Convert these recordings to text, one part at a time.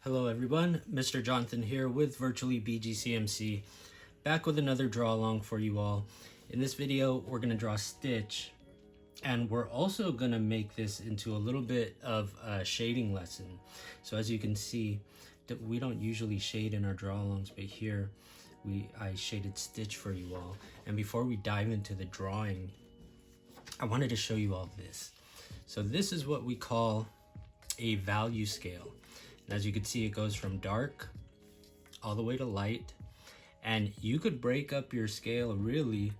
Hello everyone, Mr. Jonathan here with virtually BGCMC, back with another draw along for you all. In this video, we're going to draw Stitch, and we're also going to make this into a little bit of a shading lesson. So as you can see, we don't usually shade in our draw alongs, but here I shaded Stitch for you all. And before we dive into the drawing, I wanted to show you all this. So this is what we call a value scale. And as you can see, it goes from dark all the way to light, and you could break up your scale really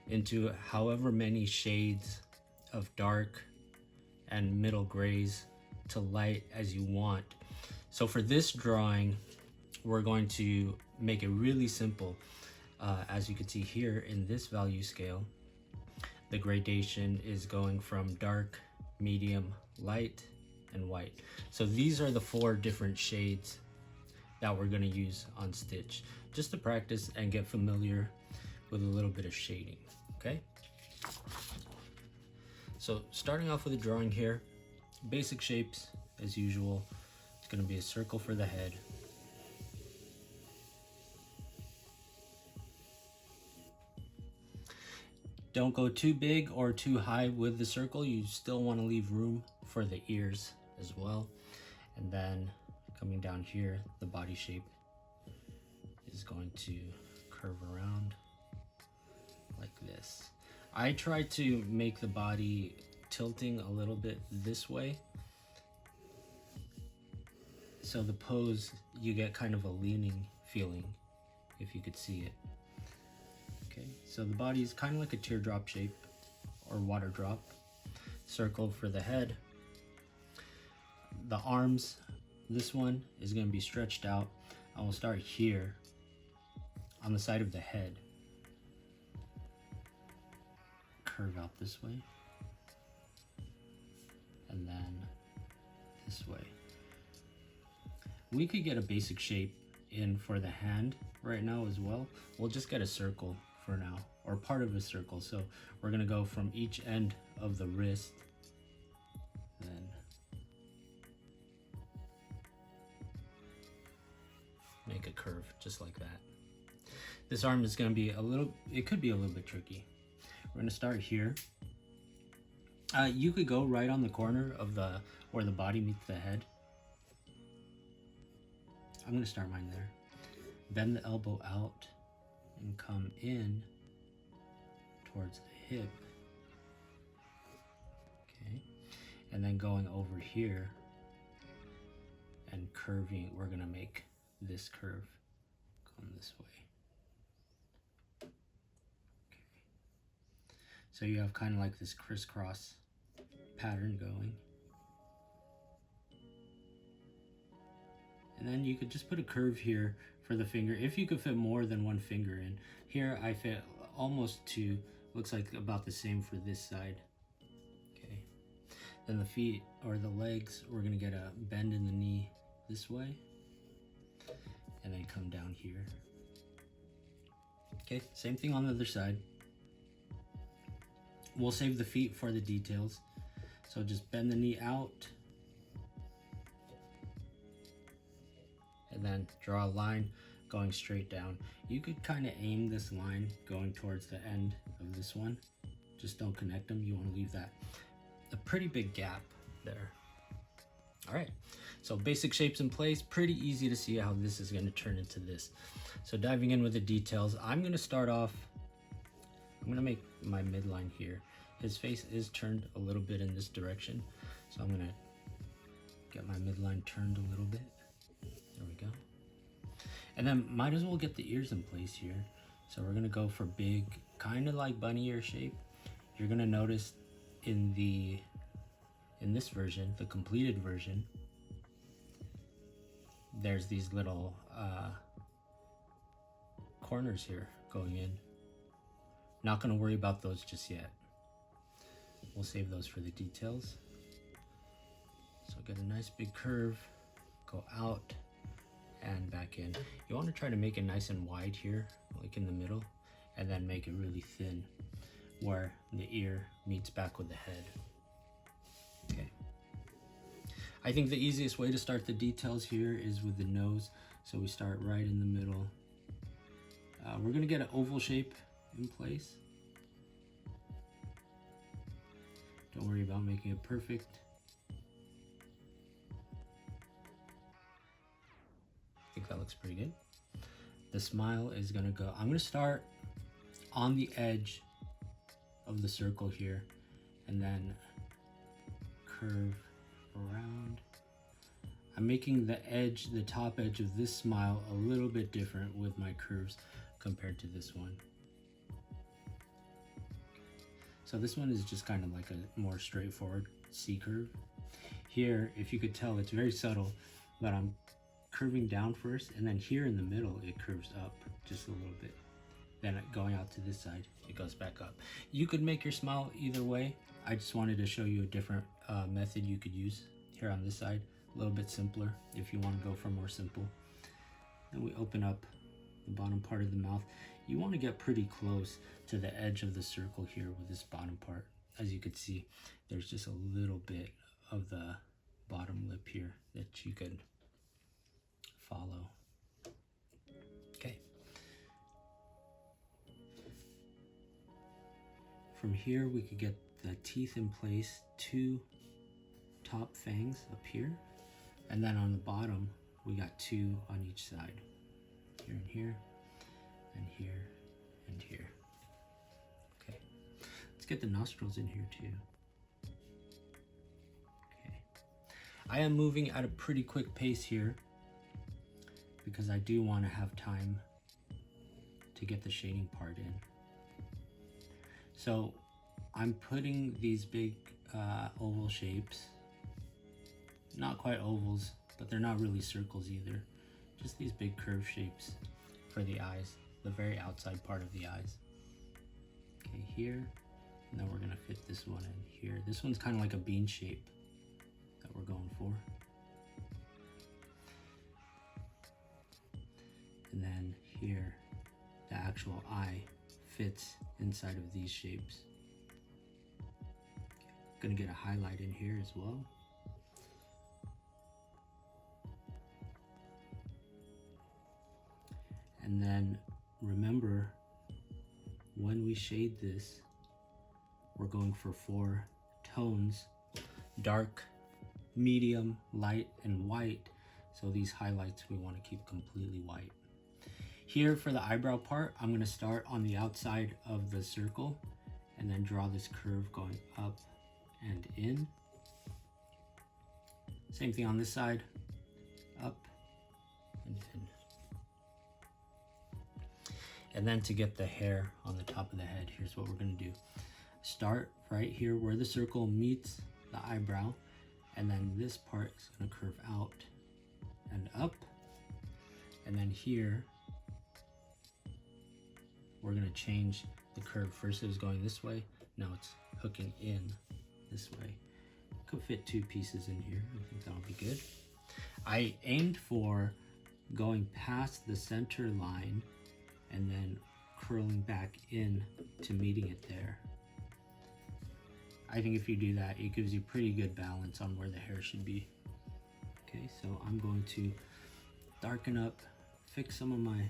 into however many shades of dark and middle grays to light as you want. So for this drawing, we're going to make it really simple. As you can see here in this value scale, the gradation is going from dark, medium, light, and white. So these are the 4 different shades that we're going to use on Stitch, just to practice and get familiar with a little bit of shading. Okay, so starting off with a drawing here, basic shapes as usual. It's going to be a circle for the head, don't go too big or too high with the circle. You still want to leave room for the ears as well. And then coming down here, the body shape is going to curve around like this. I try to make the body tilting a little bit this way, so the pose, you get kind of a leaning feeling, if you could see it. Okay, so the body is kind of like a teardrop shape or water drop. Circle for the head. The arms, this one is going to be stretched out. I will start here on the side of the head, curve out this way, and then this way. We could get a basic shape in for the hand right now as well. We'll just get a circle for now, or part of a circle. So we're going to go from each end of the wrist, then make a curve just like that. This arm is going to be it could be a little bit tricky. We're going to start here. You could go right on the corner of where the body meets the head. I'm going to start mine there. Bend the elbow out and come in towards the hip. Okay, and then going over here and curving, we're going to make this curve come this way. Okay. So you have kind of like this crisscross pattern going. And then you could just put a curve here for the finger, if you could fit more than one finger in. Here I fit almost 2, looks like about the same for this side. Okay, then the feet or the legs, we're gonna get a bend in the knee this way, and then come down here. Okay, same thing on the other side. We'll save the feet for the details. So just bend the knee out, and then draw a line going straight down. You could kind of aim this line going towards the end of this one. Just don't connect them. You want to leave that a pretty big gap there. All right, so basic shapes in place. Pretty easy to see how this is going to turn into this. So diving in with the details, I'm going to start off, I'm going to make my midline here. His face is turned a little bit in this direction, so I'm going to get my midline turned a little bit. There we go. And then might as well get the ears in place here. So we're gonna go for big, kind of like bunny ear shape. You're gonna notice in this version, the completed version, there's these little corners here going in. Not gonna worry about those just yet. We'll save those for the details. So get a nice big curve, go out and back in. You want to try to make it nice and wide here, like in the middle, and then make it really thin where the ear meets back with the head. Okay, I think the easiest way to start the details here is with the nose. So we start right in the middle. We're gonna get an oval shape in place. Don't worry about making it perfect. I think that looks pretty good. The smile is gonna go, I'm gonna start on the edge of the circle here and then curve around. I'm making the edge, the top edge of this smile a little bit different with my curves compared to this one. So this one is just kind of like a more straightforward C curve. Here, if you could tell, it's very subtle, but I'm curving down first, and then here in the middle, it curves up just a little bit. Then going out to this side, it goes back up. You could make your smile either way. I just wanted to show you a different method you could use here on this side. A little bit simpler if you want to go for more simple. Then we open up the bottom part of the mouth. You want to get pretty close to the edge of the circle here with this bottom part. As you could see, there's just a little bit of the bottom lip here that you could follow. Okay. From here, we could get the teeth in place, 2 top fangs up here. And then on the bottom, we got 2 on each side. Here and here, and here, and here. Okay, let's get the nostrils in here too. Okay, I am moving at a pretty quick pace here because I do want to have time to get the shading part in. So I'm putting these big oval shapes, not quite ovals, but they're not really circles either. Just these big curve shapes for the eyes, the very outside part of the eyes. Okay, here, and then we're gonna fit this one in here. This one's kind of like a bean shape that we're going for. And then here, the actual eye fits inside of these shapes. Gonna get a highlight in here as well. And then remember, when we shade this, we're going for 4 tones: dark, medium, light, and white. So these highlights we want to keep completely white. Here for the eyebrow part, I'm going to start on the outside of the circle and then draw this curve going up and in. Same thing on this side, up and in. And then to get the hair on the top of the head, here's what we're gonna do. Start right here where the circle meets the eyebrow, and then this part is gonna curve out and up. And then here, we're gonna change the curve. First it was going this way, now it's hooking in this way. Could fit 2 pieces in here, I think that'll be good. I aimed for going past the center line and then curling back in to meeting it there. I think if you do that, it gives you pretty good balance on where the hair should be. Okay, so I'm going to darken up, fix some of my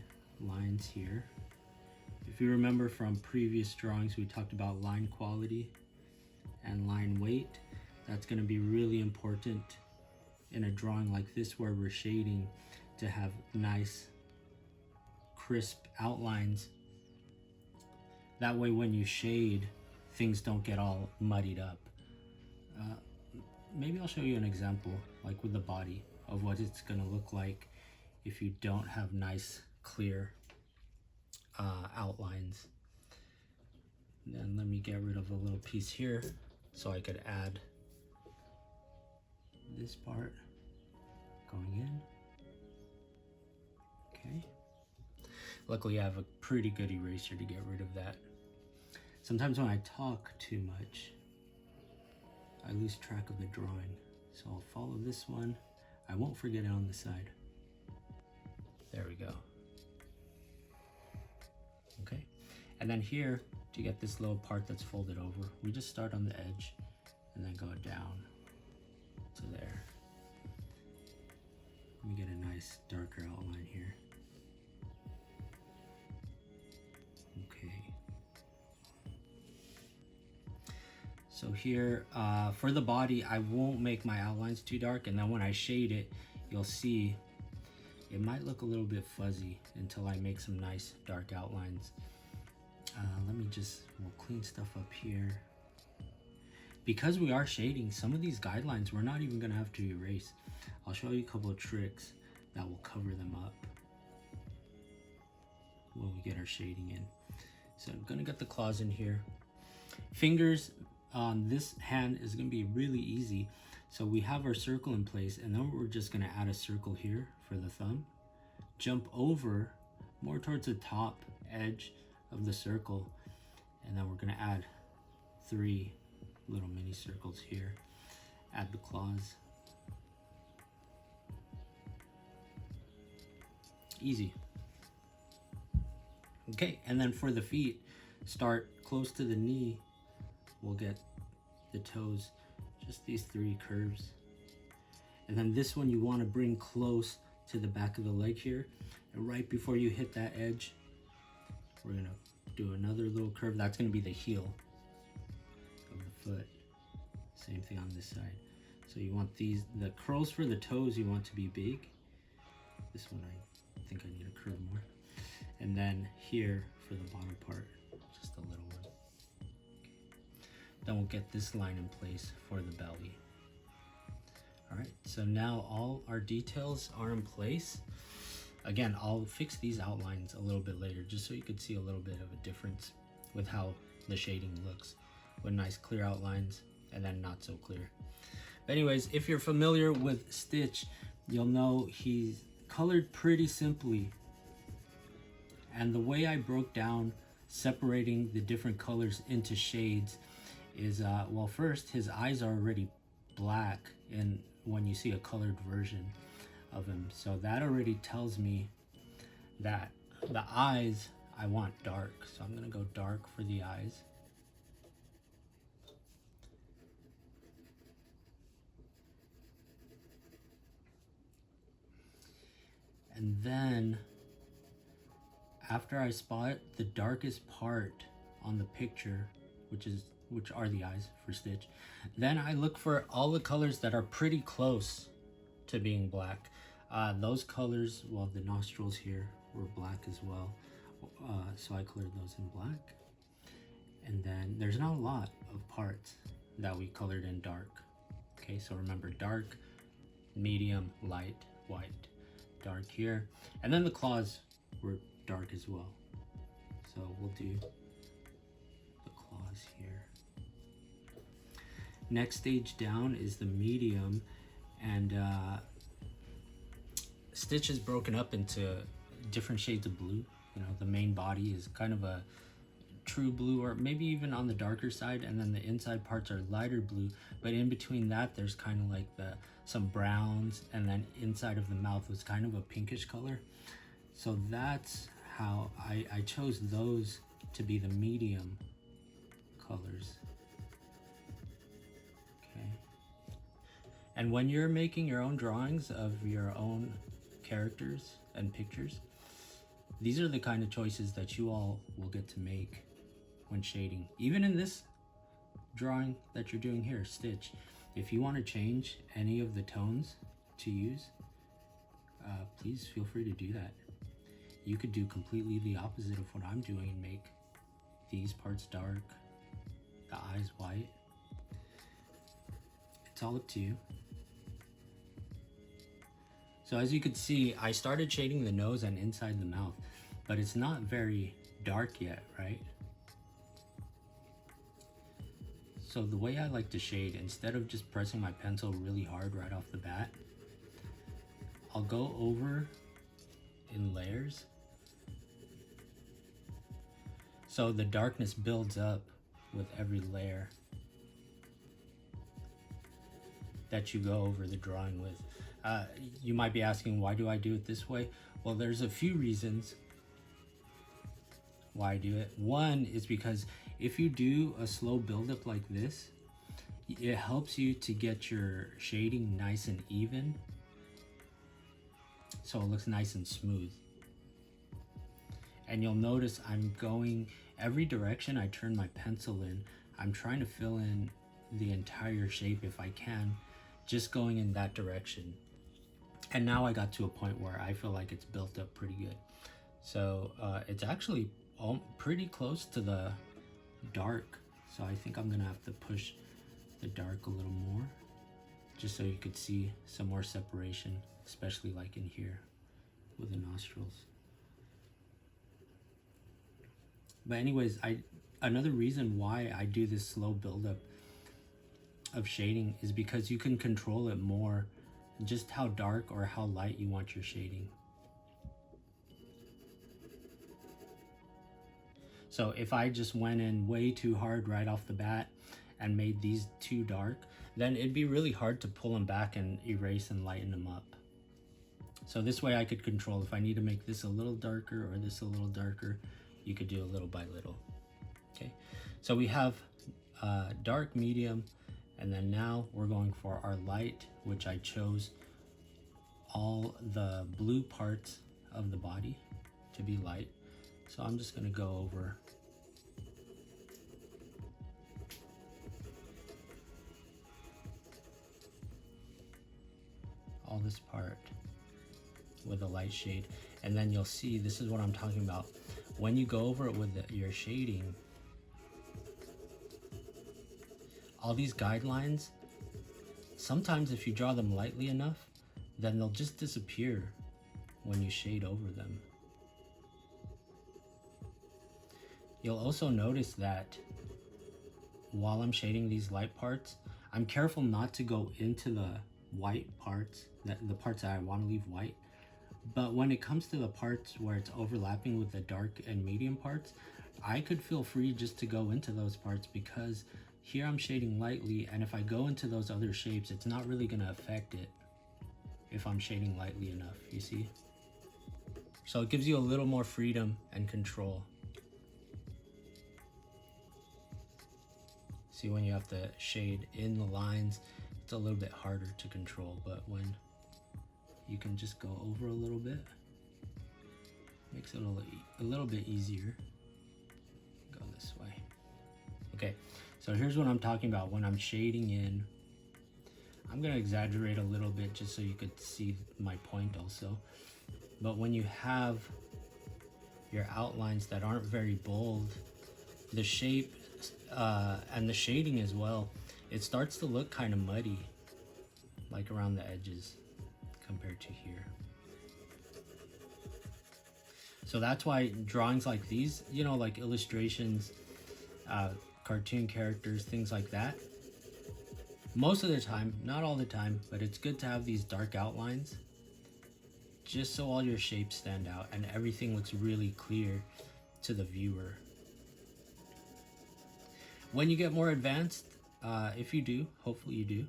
lines here. If you remember from previous drawings, we talked about line quality and line weight. That's going to be really important in a drawing like this where we're shading, to have nice crisp outlines. That way when you shade, things don't get all muddied up. Maybe I'll show you an example, like with the body, of what it's going to look like if you don't have nice clear outlines. Then let me get rid of a little piece here so I could add this part going in. Okay. Luckily I have a pretty good eraser to get rid of that. Sometimes when I talk too much, I lose track of the drawing. So I'll follow this one. I won't forget it on the side. There we go. Okay. And then here, to get this little part that's folded over, we just start on the edge and then go down to there. nice darker outline here. Okay. So here, for the body, I won't make my outlines too dark, and then when I shade it, you'll see it might look a little bit fuzzy until I make some nice dark outlines. We'll clean stuff up here. Because we are shading, some of these guidelines we're not even gonna have to erase. I'll show you a couple of tricks that will cover them up when we get our shading in. So I'm gonna get the claws in here. Fingers on this hand is gonna be really easy. So we have our circle in place, and then we're just gonna add a circle here for the thumb. Jump over more towards the top edge of the circle, and then we're gonna add 3 little mini circles here. Add the claws. Easy. Okay, and then for the feet, start close to the knee. We'll get the toes, just these 3 curves. And then this one you want to bring close to the back of the leg here. And right before you hit that edge, we're gonna do another little curve. That's gonna be the heel of the foot. Same thing on this side. So you want the curls for the toes you want to be big. This one I think I need a curve more. And then here for the bottom part, just a little one. Okay. Then we'll get this line in place for the belly. All right, so now all our details are in place. Again, I'll fix these outlines a little bit later just so you could see a little bit of a difference with how the shading looks, with nice clear outlines and then not so clear. But anyways, if you're familiar with Stitch, you'll know he's colored pretty simply. And the way I broke down separating the different colors into shades is, well, first his eyes are already black and when you see a colored version of him. So that already tells me that the eyes I want dark. So I'm gonna go dark for the eyes. And then after I spot the darkest part on the picture, which are the eyes for Stitch, then I look for all the colors that are pretty close to being black. Those colors, well, the nostrils here were black as well, so I colored those in black. And then there's not a lot of parts that we colored in dark. Okay, so remember, dark, medium, light, white, dark here. And then the claws were dark as well. So we'll do the claws here. Next stage down is the medium, and Stitch is broken up into different shades of blue. You know, the main body is kind of a true blue, or maybe even on the darker side, and then the inside parts are lighter blue, but in between that there's kind of like some browns, and then inside of the mouth was kind of a pinkish color. So that's how I chose those to be the medium colors. Okay. And when you're making your own drawings of your own characters and pictures, these are the kind of choices that you all will get to make when shading. Even in this drawing that you're doing here, Stitch, if you want to change any of the tones to use, please feel free to do that. You could do completely the opposite of what I'm doing and make these parts dark, the eyes white. It's all up to you. So as you can see, I started shading the nose and inside the mouth, but it's not very dark yet, right? So the way I like to shade, instead of just pressing my pencil really hard right off the bat, I'll go over in layers. So the darkness builds up with every layer that you go over the drawing with. You might be asking, why do I do it this way? Well, there's a few reasons why I do it. One is because if you do a slow buildup like this, it helps you to get your shading nice and even. so it looks nice and smooth. And you'll notice I'm going every direction I turn my pencil in, I'm trying to fill in the entire shape if I can, just going in that direction. And now I got to a point where I feel like it's built up pretty good. So it's actually pretty close to the dark. So I think I'm gonna have to push the dark a little more, just so you could see some more separation, especially like in here with the nostrils. But anyways, another reason why I do this slow buildup of shading is because you can control it more, just how dark or how light you want your shading. So if I just went in way too hard right off the bat and made these too dark, then it'd be really hard to pull them back and erase and lighten them up. So this way I could control, if I need to make this a little darker or this a little darker, you could do it little by little. Okay, so we have dark, medium, and then now we're going for our light, which I chose all the blue parts of the body to be light. So I'm just gonna go over all this part with a light shade. And then you'll see, this is what I'm talking about. When you go over it with your shading, all these guidelines, sometimes if you draw them lightly enough, then they'll just disappear when you shade over them. You'll also notice that while I'm shading these light parts, I'm careful not to go into the white parts, the parts that I want to leave white. But when it comes to the parts where it's overlapping with the dark and medium parts, I could feel free just to go into those parts, because here I'm shading lightly, and if I go into those other shapes, it's not really going to affect it if I'm shading lightly enough, you see? So it gives you a little more freedom and control. See, when you have to shade in the lines, it's a little bit harder to control, but when you can just go over a little bit, makes it a little bit easier. Go this way. Okay, so here's what I'm talking about when I'm shading in. I'm gonna exaggerate a little bit just so you could see my point also. But when you have your outlines that aren't very bold, the shape and the shading as well, it starts to look kind of muddy, like around the edges compared to here. So that's why drawings like these, you know, like illustrations, cartoon characters, things like that, most of the time, not all the time, but it's good to have these dark outlines just so all your shapes stand out and everything looks really clear to the viewer. When you get more advanced, if you do, hopefully you do,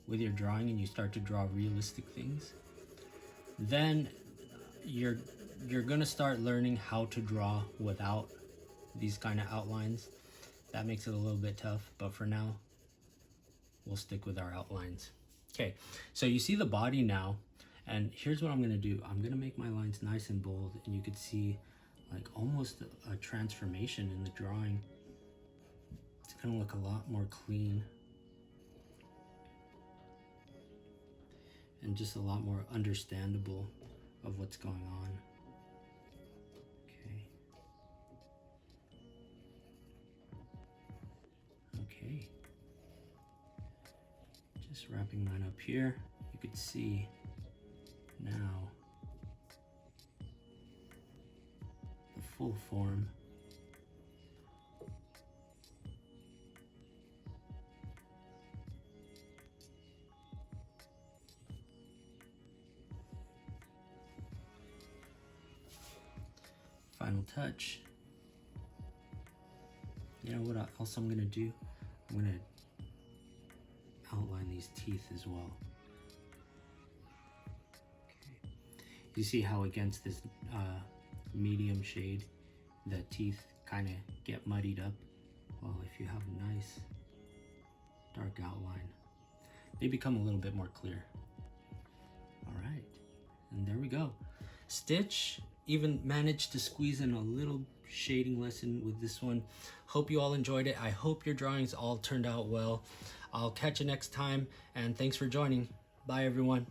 with your drawing and you start to draw realistic things, then you're gonna start learning how to draw without these kind of outlines. That makes it a little bit tough, but for now, we'll stick with our outlines. Okay, so you see the body now, and here's what I'm gonna do. I'm gonna make my lines nice and bold, and you could see like almost a transformation in the drawing. It's gonna look a lot more clean and just a lot more understandable of what's going on. Okay, just wrapping mine up here. You could see now the full form. Final touch. You know what else I'm gonna do? I'm gonna outline these teeth as well. Okay. You see how against this medium shade, the teeth kind of get muddied up? Well, if you have a nice dark outline, they become a little bit more clear. All right, and there we go. go. Stitch even managed to squeeze in a little shading lesson with this one. Hope you all enjoyed it. I hope your drawings all turned out well. I'll catch you next time, and thanks for joining. Bye everyone.